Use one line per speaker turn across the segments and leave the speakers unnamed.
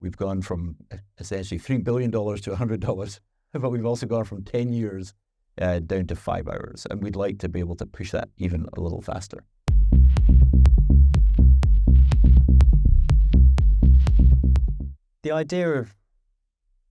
We've gone from essentially $3 billion to $100, but we've also gone from 10 years down to 5 hours. And we'd like to be able to push that even a little faster.
The idea of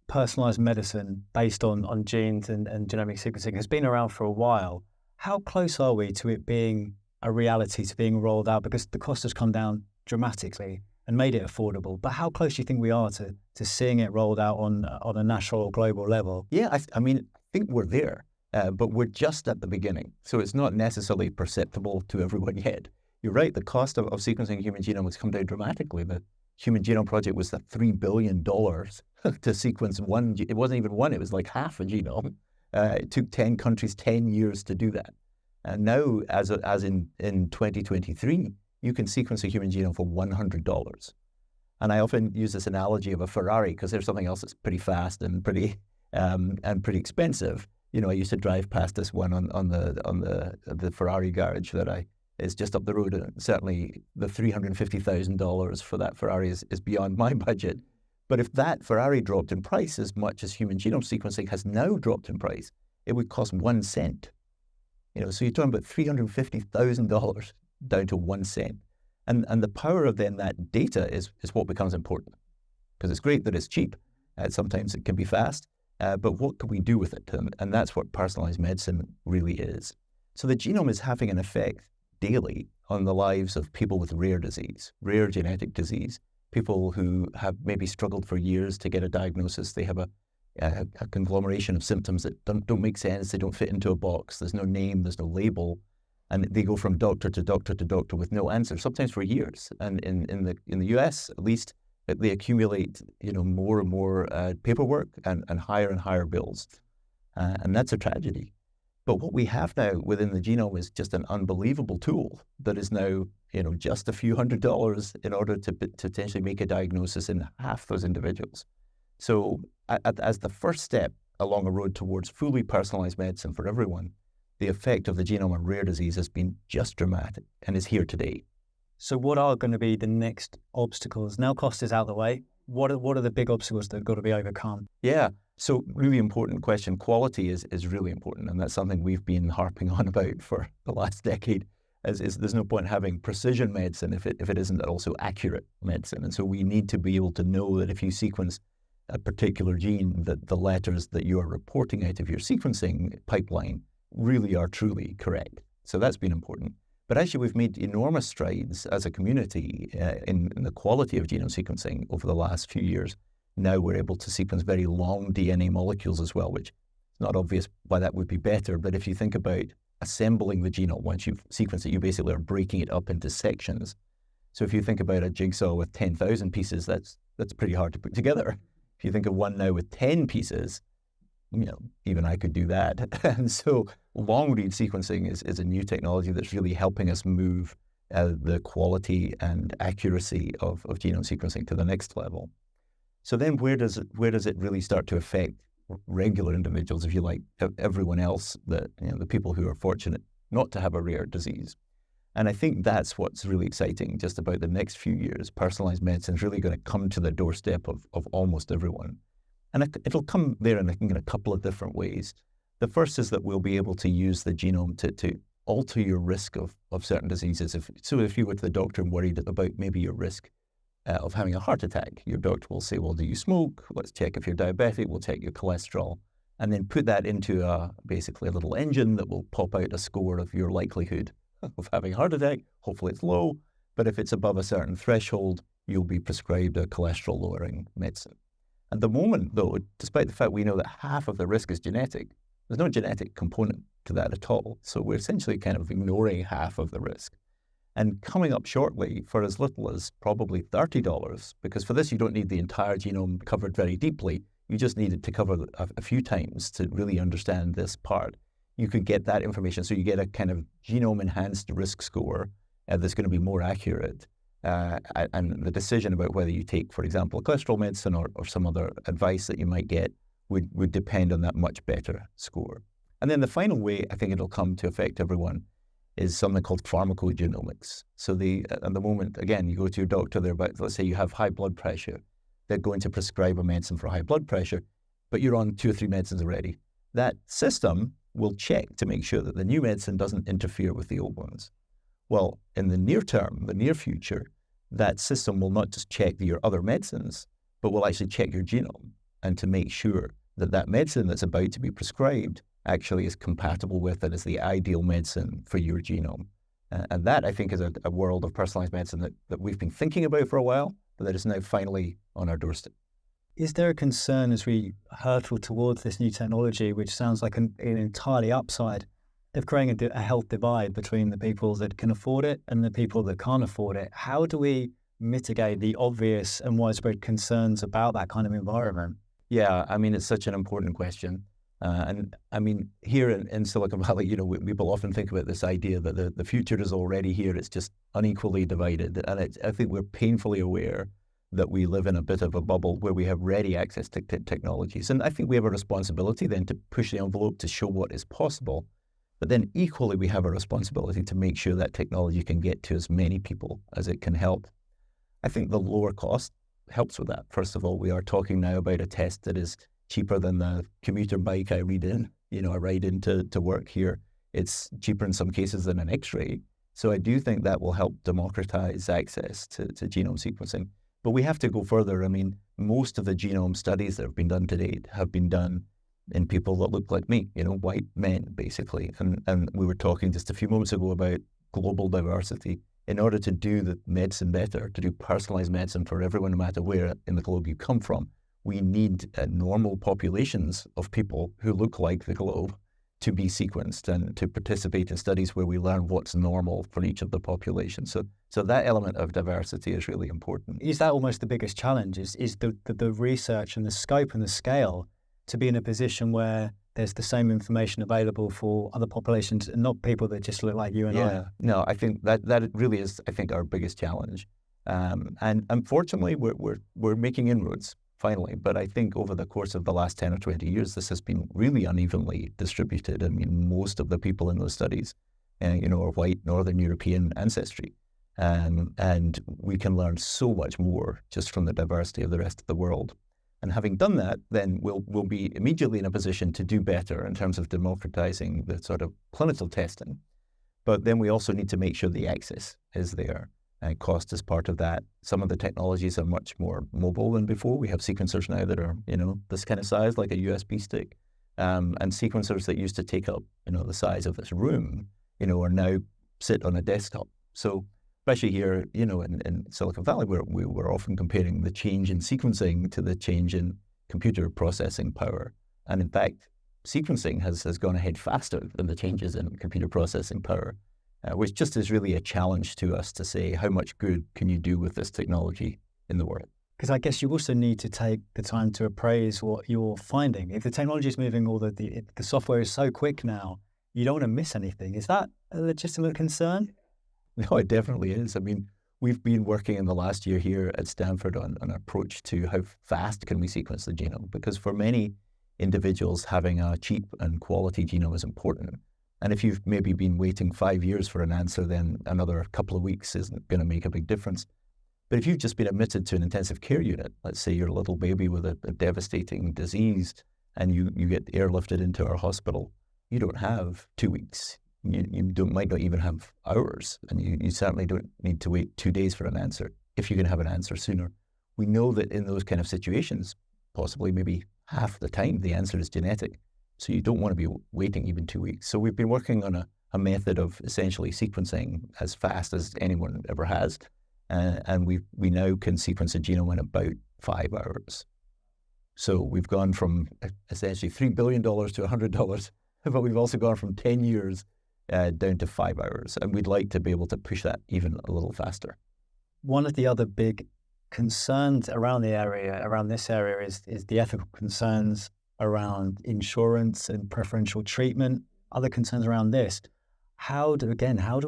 personalized medicine based on genes and genomic sequencing has been around for a while. How close are we to it being a reality, to being rolled out? Because the cost has come down dramatically and made it affordable. But how close do you think we are to seeing it rolled out on a national or global level?
Yeah, I think we're there, but we're just at the beginning. So it's not necessarily perceptible to everyone yet. You're right, the cost of sequencing human genome has come down dramatically. The Human Genome Project was the $3 billion to sequence one. It wasn't even one, it was like half a genome. It took 10 countries 10 years to do that. And now, as in 2023, you can sequence a human genome for $100. And I often use this analogy of a Ferrari because there's something else that's pretty fast and pretty expensive. You know, I used to drive past this one on the Ferrari garage that is just up the road. And certainly, the $350,000 for that Ferrari is beyond my budget. But if that Ferrari dropped in price as much as human genome sequencing has now dropped in price, it would cost 1 cent. You know, so you're talking about $350,000 down to 1 cent. And the power of then that data is what becomes important. Because it's great that it's cheap. Sometimes it can be fast. But what can we do with it? And that's what personalized medicine really is. So the genome is having an effect daily on the lives of people with rare disease, rare genetic disease, people who have maybe struggled for years to get a diagnosis. They have a conglomeration of symptoms that don't make sense. They don't fit into a box. There's no name, there's no label. And they go from doctor to doctor to doctor with no answer, sometimes for years. And in the US, at least, they accumulate, more and more paperwork and higher bills. And that's a tragedy. But what we have now within the genome is just an unbelievable tool that is now, just a few $100s in order to potentially make a diagnosis in half those individuals. So as the first step along a road towards fully personalized medicine for everyone, the effect of the genome on rare disease has been just dramatic and is here today.
So what are going to be the next obstacles? Now cost is out of the way. What are the big obstacles that have got to be overcome?
Yeah, so really important question. Quality is really important, and that's something we've been harping on about for the last decade. There's no point having precision medicine if it isn't also accurate medicine. And so we need to be able to know that if you sequence a particular gene, that the letters that you are reporting out of your sequencing pipeline really are truly correct. So that's been important. But actually, we've made enormous strides as a community in the quality of genome sequencing over the last few years. Now we're able to sequence very long DNA molecules as well, which is not obvious why that would be better. But if you think about assembling the genome, once you've sequenced it, you basically are breaking it up into sections. So if you think about a jigsaw with 10,000 pieces, that's pretty hard to put together. If you think of one now with 10 pieces, even I could do that. And so long-read sequencing is a new technology that's really helping us move the quality and accuracy of genome sequencing to the next level. So then where does it really start to affect regular individuals, if you like, everyone else, the people who are fortunate not to have a rare disease? And I think that's what's really exciting just about the next few years. Personalized medicine is really going to come to the doorstep of almost everyone. And it'll come there in a couple of different ways. The first is that we'll be able to use the genome to alter your risk of certain diseases. If you were to the doctor and worried about maybe your risk of having a heart attack, your doctor will say, well, do you smoke? Let's check if you're diabetic. We'll check your cholesterol. And then put that into basically a little engine that will pop out a score of your likelihood of having a heart attack. Hopefully it's low. But if it's above a certain threshold, you'll be prescribed a cholesterol-lowering medicine. At the moment, though, despite the fact we know that half of the risk is genetic, there's no genetic component to that at all. So we're essentially kind of ignoring half of the risk. And coming up shortly for as little as probably $30, because for this you don't need the entire genome covered very deeply. You just need it to cover a few times to really understand this part. You could get that information. So you get a kind of genome-enhanced risk score that's going to be more accurate. And the decision about whether you take, for example, a cholesterol medicine or some other advice that you might get would depend on that much better score. And then the final way I think it'll come to affect everyone is something called pharmacogenomics. So at the moment, again, you go to your doctor, let's say you have high blood pressure, they're going to prescribe a medicine for high blood pressure, but you're on 2 or 3 medicines already. That system will check to make sure that the new medicine doesn't interfere with the old ones. Well, in the near term, the near future, that system will not just check your other medicines, but will actually check your genome and to make sure that that medicine that's about to be prescribed actually is compatible with and is the ideal medicine for your genome. And that, I think, is a world of personalized medicine that we've been thinking about for a while, but that is now finally on our doorstep.
Is there a concern as we hurtle towards this new technology, which sounds like an entirely upside, of creating a health divide between the people that can afford it and the people that can't afford it? How do we mitigate the obvious and widespread concerns about that kind of environment?
Yeah, I mean, it's such an important question. And I mean, here in Silicon Valley, you know, people often think about this idea that the future is already here. It's just unequally divided. And I think we're painfully aware that we live in a bit of a bubble where we have ready access to technologies. And I think we have a responsibility then to push the envelope to show what is possible. But then equally, we have a responsibility to make sure that technology can get to as many people as it can help. I think the lower cost helps with that. First of all, we are talking now about a test that is cheaper than the commuter bike I ride in to work here. It's cheaper in some cases than an X-ray. So I do think that will help democratize access to genome sequencing. But we have to go further. I mean, most of the genome studies that have been done to date have been done in people that look like me, you know, white men, basically. And we were talking just a few moments ago about global diversity. In order to do the medicine better, to do personalized medicine for everyone, no matter where in the globe you come from, we need normal populations of people who look like the globe to be sequenced and to participate in studies where we learn what's normal for each of the populations. So that element of diversity is really important.
Is that almost the biggest challenge, is the research and the scope and the scale to be in a position where there's the same information available for other populations and not people that just look like you and I?
No, I think that really is, I think, our biggest challenge. And unfortunately, we're making inroads finally. But I think over the course of the last 10 or 20 years, this has been really unevenly distributed. I mean, most of the people in those studies, are white Northern European ancestry. And we can learn so much more just from the diversity of the rest of the world. And having done that, then we'll be immediately in a position to do better in terms of democratizing the sort of clinical testing. But then we also need to make sure the access is there. And cost is part of that. Some of the technologies are much more mobile than before. We have sequencers now that are, this kind of size, like a USB stick. And sequencers that used to take up, the size of this room, are now sit on a desktop. So especially here, in Silicon Valley, where we were often comparing the change in sequencing to the change in computer processing power. And in fact, sequencing has gone ahead faster than the changes in computer processing power. Which just is really a challenge to us to say, how much good can you do with this technology in the world?
Because I guess you also need to take the time to appraise what you're finding. If the technology is moving, or the software is so quick now, you don't want to miss anything. Is that a legitimate concern?
No, it definitely is. I mean, we've been working in the last year here at Stanford on an approach to how fast can we sequence the genome, because for many individuals, having a cheap and quality genome is important. And if you've maybe been waiting 5 years for an answer, then another couple of weeks isn't going to make a big difference. But if you've just been admitted to an intensive care unit, let's say you're a little baby with a devastating disease, and you get airlifted into our hospital, you don't have 2 weeks. You might not even have hours, and you certainly don't need to wait 2 days for an answer if you can have an answer sooner. We know that in those kind of situations, possibly maybe half the time, the answer is genetic. So you don't want to be waiting even 2 weeks. So we've been working on a method of essentially sequencing as fast as anyone ever has. And we now can sequence a genome in about 5 hours. So we've gone from essentially $3 billion to $100, but we've also gone from 10 years down to 5 hours. And we'd like to be able to push that even a little faster.
One of the other big concerns around this area is the ethical concerns around insurance and preferential treatment, other concerns around this. How do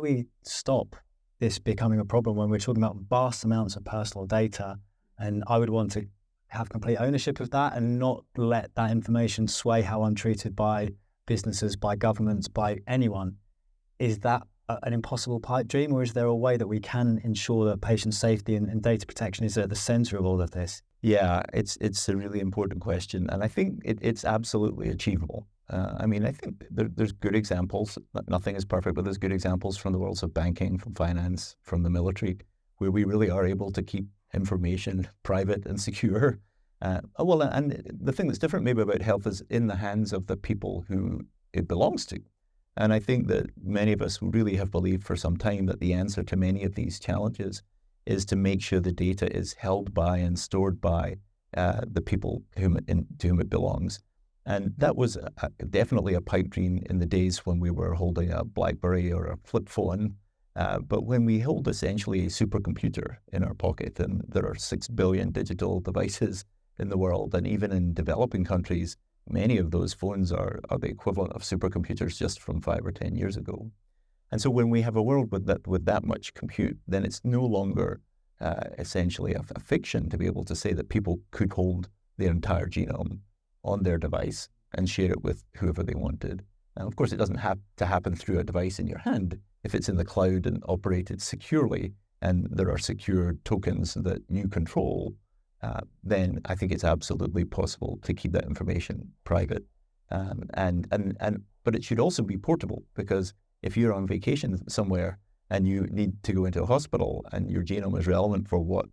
we stop this becoming a problem when we're talking about vast amounts of personal data? And I would want to have complete ownership of that and not let that information sway how I'm treated by businesses, by governments, by anyone. Is that an impossible pipe dream, or is there a way that we can ensure that patient safety and data protection is at the center of all of this?
Yeah, it's a really important question, and I think it's absolutely achievable. I mean, I think there's good examples. Nothing is perfect, but there's good examples from the worlds of banking, from finance, from the military, where we really are able to keep information private and secure. Well, and the thing that's different maybe about health is in the hands of the people who it belongs to. And I think that many of us really have believed for some time that the answer to many of these challenges is to make sure the data is held by and stored by the people to whom it belongs. And that was definitely a pipe dream in the days when we were holding a BlackBerry or a flip phone. But when we hold essentially a supercomputer in our pocket, and there are 6 billion digital devices in the world, and even in developing countries, many of those phones are the equivalent of supercomputers just from 5 or 10 years ago. And so when we have a world with that much compute, then it's no longer essentially a fiction to be able to say that people could hold their entire genome on their device and share it with whoever they wanted. And of course, it doesn't have to happen through a device in your hand. If it's in the cloud and operated securely, and there are secure tokens that you control, then I think it's absolutely possible to keep that information private. But it should also be portable, because if you're on vacation somewhere and you need to go into a hospital and your genome is relevant for what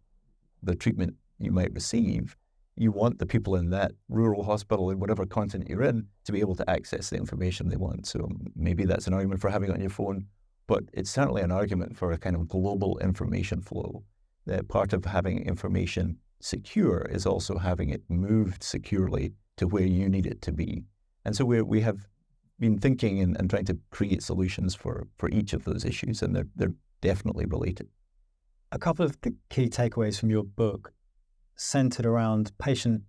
the treatment you might receive, you want the people in that rural hospital in whatever continent you're in to be able to access the information they want. So maybe that's an argument for having it on your phone, but it's certainly an argument for a kind of global information flow. That part of having information secure is also having it moved securely to where you need it to be. And so we have been thinking and trying to create solutions for each of those issues, and they're definitely related.
A couple of the key takeaways from your book centered around patient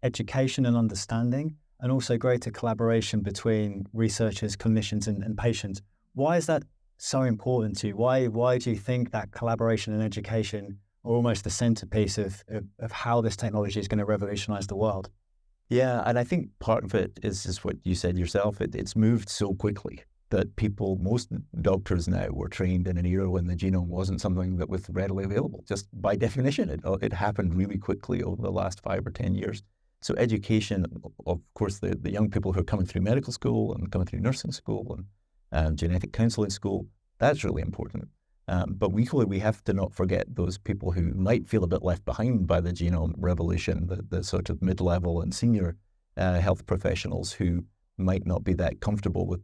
education and understanding, and also greater collaboration between researchers, clinicians, and patients. Why is that so important to you? Why do you think that collaboration and education are almost the centerpiece of how this technology is going to revolutionize the world?
Yeah, and I think part of it is just what you said yourself. It's moved so quickly that most doctors now were trained in an era when the genome wasn't something that was readily available. Just by definition, it happened really quickly over the last 5 or 10 years. So education, of course, the young people who are coming through medical school and coming through nursing school and genetic counseling school, that's really important. But equally, we have to not forget those people who might feel a bit left behind by the genome revolution, the sort of mid-level and senior health professionals who might not be that comfortable with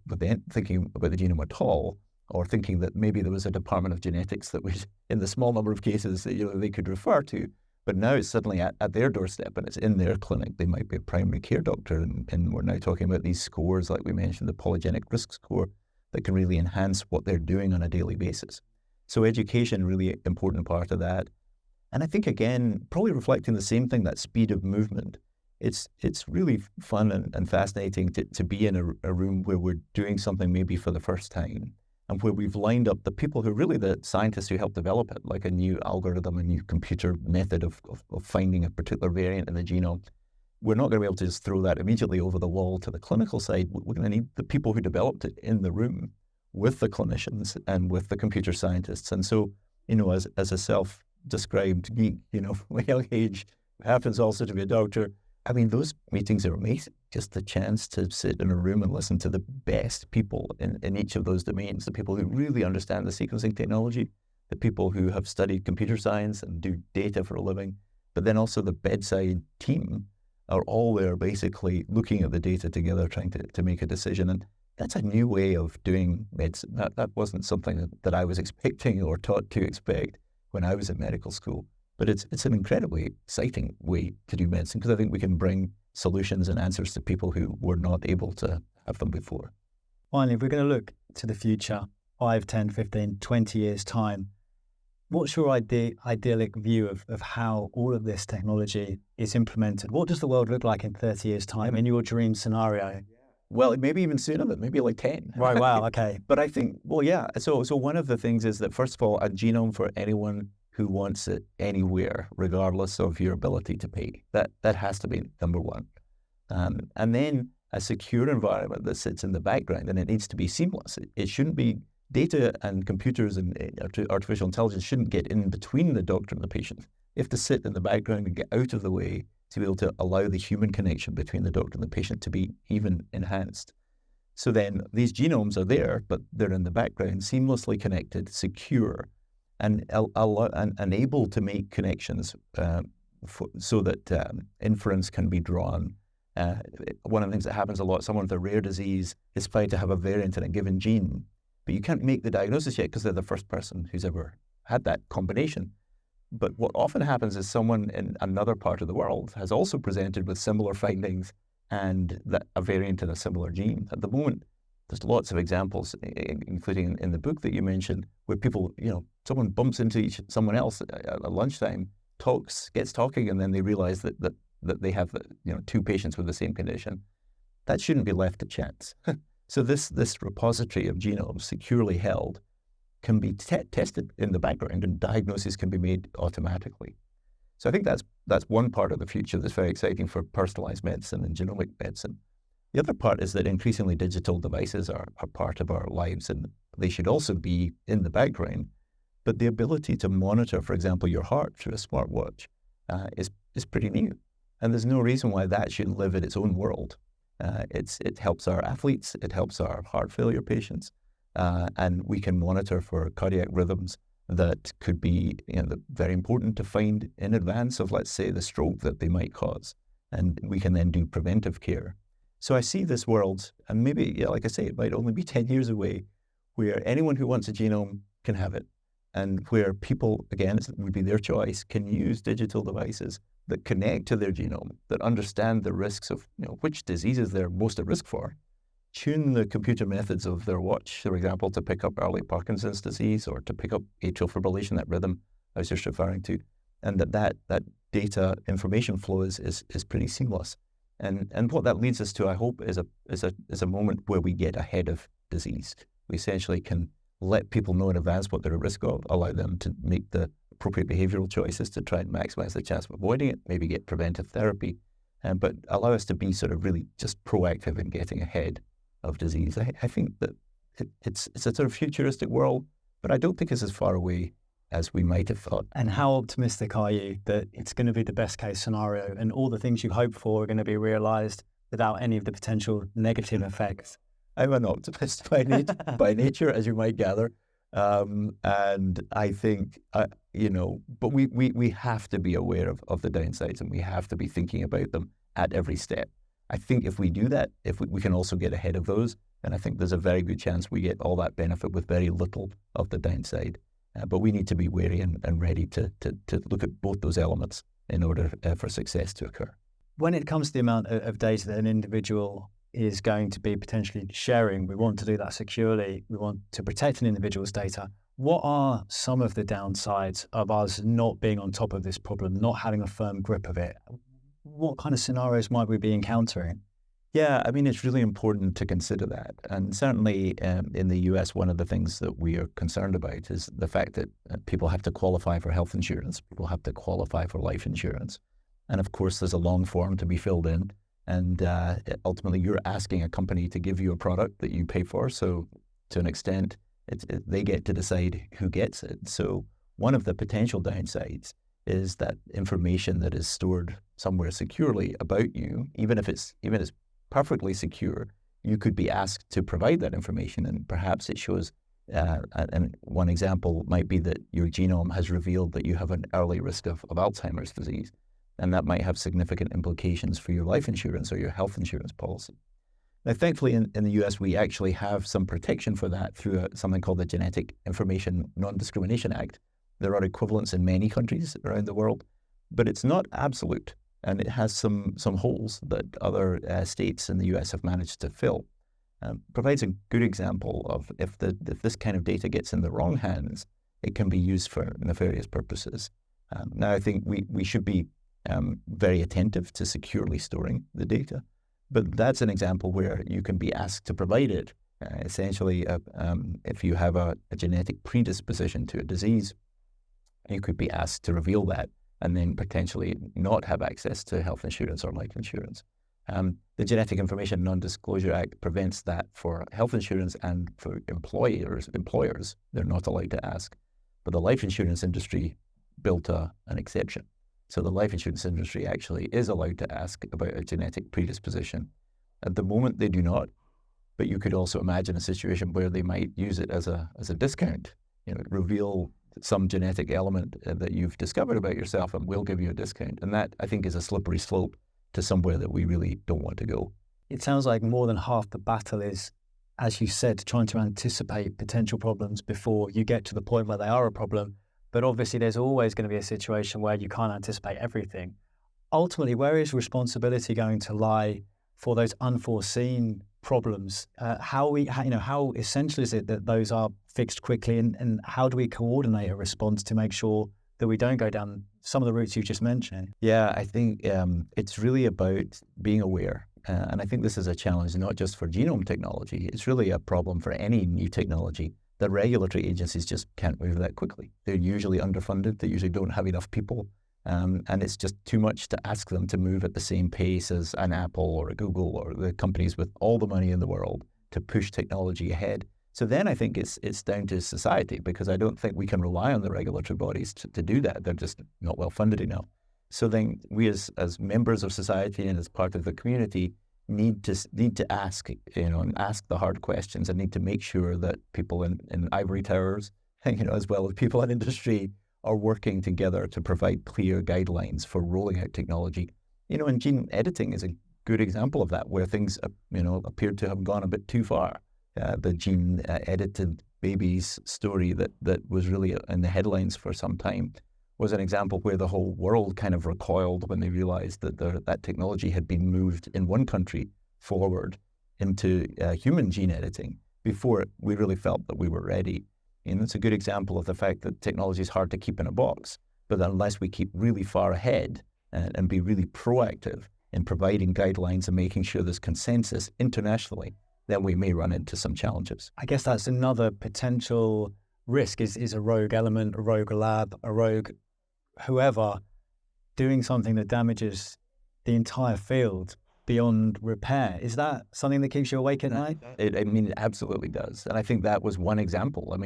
thinking about the genome at all, or thinking that maybe there was a department of genetics that was, in the small number of cases that they could refer to. But now it's suddenly at their doorstep and it's in their clinic. They might be a primary care doctor, and we're now talking about these scores, like we mentioned, the polygenic risk score, that can really enhance what they're doing on a daily basis. So education, really important part of that. And I think, again, probably reflecting the same thing, that speed of movement. It's really fun and fascinating to be in a room where we're doing something maybe for the first time, and where we've lined up the people who are really the scientists who helped develop it, like a new algorithm, a new computer method of finding a particular variant in the genome. We're not going to be able to just throw that immediately over the wall to the clinical side. We're going to need the people who developed it in the room with the clinicians and with the computer scientists. And so, as a self-described geek, my young age happens also to be a doctor. I mean, those meetings are amazing. Just the chance to sit in a room and listen to the best people in each of those domains, the people who really understand the sequencing technology, the people who have studied computer science and do data for a living, but then also the bedside team are all there basically looking at the data together, trying to make a decision. And that's a new way of doing medicine. That wasn't something that I was expecting or taught to expect when I was in medical school. But it's an incredibly exciting way to do medicine, because I think we can bring solutions and answers to people who were not able to have them before.
Finally, if we're going to look to the future, 5, 10, 15, 20 years' time, what's your idyllic view of how all of this technology is implemented? What does the world look like in 30 years' time in your dream scenario?
Well, maybe even sooner, but maybe like 10.
Right, wow, okay.
But I think, so one of the things is that, first of all, a genome for anyone who wants it anywhere, regardless of your ability to pay. That has to be number one. And then a secure environment that sits in the background, and it needs to be seamless. It shouldn't be, data and computers and artificial intelligence shouldn't get in between the doctor and the patient. You have to sit in the background and get out of the way to be able to allow the human connection between the doctor and the patient to be even enhanced. So then these genomes are there, but they're in the background, seamlessly connected, secure, and able to make connections so that inference can be drawn. One of the things that happens a lot, someone with a rare disease is found to have a variant in a given gene, but you can't make the diagnosis yet because they're the first person who's ever had that combination. But what often happens is someone in another part of the world has also presented with similar findings and a variant in a similar gene. At the moment, there's lots of examples, including in the book that you mentioned, where people, someone bumps into someone else at lunchtime, gets talking, and then they realize that they have, two patients with the same condition. That shouldn't be left to chance. So this repository of genomes securely held can be tested in the background, and diagnoses can be made automatically. So I think that's one part of the future that's very exciting for personalized medicine and genomic medicine. The other part is that increasingly digital devices are part of our lives, and they should also be in the background. But the ability to monitor, for example, your heart through a smartwatch is pretty new. And there's no reason why that shouldn't live in its own world. It helps our athletes, it helps our heart failure patients, and we can monitor for cardiac rhythms that could be very important to find in advance of, let's say, the stroke that they might cause. And we can then do preventive care. So I see this world, and maybe, like I say, it might only be 10 years away, where anyone who wants a genome can have it, and where people, again, it would be their choice, can use digital devices that connect to their genome, that understand the risks of which diseases they're most at risk for, tune the computer methods of their watch, for example, to pick up early Parkinson's disease or to pick up atrial fibrillation, that rhythm I was just referring to, and that data information flow is pretty seamless. And what that leads us to, I hope, is a moment where we get ahead of disease. We essentially can let people know in advance what they're at risk of, allow them to make the appropriate behavioral choices to try and maximize the chance of avoiding it, maybe get preventive therapy, but allow us to be sort of really just proactive in getting ahead of disease. I think that it's a sort of futuristic world, but I don't think it's as far away as we might have thought.
And how optimistic are you that it's going to be the best case scenario and all the things you hope for are going to be realized without any of the potential negative effects?
I'm an optimist by nature, as you might gather. And I think, but we have to be aware of the downsides, and we have to be thinking about them at every step. I think if we do that, if we can also get ahead of those, and I think there's a very good chance we get all that benefit with very little of the downside. But we need to be wary and ready to look at both those elements in order for success to occur.
When it comes to the amount of data that an individual is going to be potentially sharing, we want to do that securely. We want to protect an individual's data. What are some of the downsides of us not being on top of this problem, not having a firm grip of it? What kind of scenarios might we be encountering?
Yeah, I mean, it's really important to consider that. And certainly in the US, one of the things that we are concerned about is the fact that people have to qualify for health insurance. People have to qualify for life insurance. And of course, there's a long form to be filled in. And ultimately, you're asking a company to give you a product that you pay for. So to an extent, they get to decide who gets it. So one of the potential downsides is that information that is stored somewhere securely about you, even if it's perfectly secure, you could be asked to provide that information, and perhaps it shows, and one example might be that your genome has revealed that you have an early risk of Alzheimer's disease, and that might have significant implications for your life insurance or your health insurance policy. Now, thankfully, in the US, we actually have some protection for that through something called the Genetic Information Non-Discrimination Act. There are equivalents in many countries around the world, but it's not absolute. And it has some holes that other states in the US have managed to fill. Provides a good example of if this kind of data gets in the wrong hands, it can be used for nefarious purposes. Now, I think we should be very attentive to securely storing the data, but that's an example where you can be asked to provide it. Essentially, if you have a genetic predisposition to a disease, you could be asked to reveal that, and then potentially not have access to health insurance or life insurance. The Genetic Information Non-Disclosure Act prevents that for health insurance, and for employers, they're not allowed to ask. But the life insurance industry built an exception. So the life insurance industry actually is allowed to ask about a genetic predisposition. At the moment, they do not, but you could also imagine a situation where they might use it as a discount, reveal some genetic element that you've discovered about yourself and we'll give you a discount. And that, I think, is a slippery slope to somewhere that we really don't want to go.
It sounds like more than half the battle is, as you said, trying to anticipate potential problems before you get to the point where they are a problem. But obviously, there's always going to be a situation where you can't anticipate everything. Ultimately, where is responsibility going to lie for those unforeseen problems? How essential is it that those are fixed quickly, and how do we coordinate a response to make sure that we don't go down some of the routes you just mentioned?
Yeah, I think it's really about being aware. And I think this is a challenge not just for genome technology. It's really a problem for any new technology. The regulatory agencies just can't move that quickly. They're usually underfunded. They usually don't have enough people. And it's just too much to ask them to move at the same pace as an Apple or a Google or the companies with all the money in the world to push technology ahead. So then I think it's down to society, because I don't think we can rely on the regulatory bodies to do that. They're just not well funded enough. So then we as members of society and as part of the community need to ask, and ask the hard questions, and need to make sure that people in ivory towers, as well as people in industry, are working together to provide clear guidelines for rolling out technology. And gene editing is a good example of that, where things, appeared to have gone a bit too far. The gene edited babies story that was really in the headlines for some time was an example where the whole world kind of recoiled when they realized that that technology had been moved in one country forward into human gene editing before we really felt that we were ready. And it's a good example of the fact that technology is hard to keep in a box, but unless we keep really far ahead and be really proactive in providing guidelines and making sure there's consensus internationally, then we may run into some challenges.
I guess that's another potential risk is a rogue element, a rogue lab, a rogue whoever doing something that damages the entire field beyond repair. Is that something that keeps you awake at night?
It absolutely does. And I think that was one example.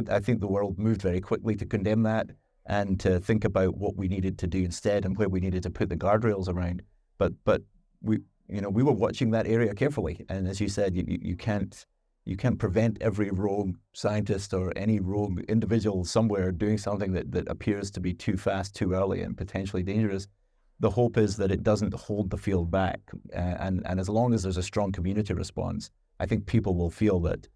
I think the world moved very quickly to condemn that and to think about what we needed to do instead and where we needed to put the guardrails around. But we were watching that area carefully. And as you said, you can't prevent every rogue scientist or any rogue individual somewhere doing something that appears to be too fast, too early, and potentially dangerous. The hope is that it doesn't hold the field back. And as long as there's a strong community response, I think people will feel that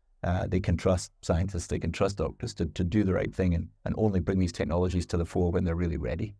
they can trust scientists, they can trust doctors to do the right thing and only bring these technologies to the fore when they're really ready.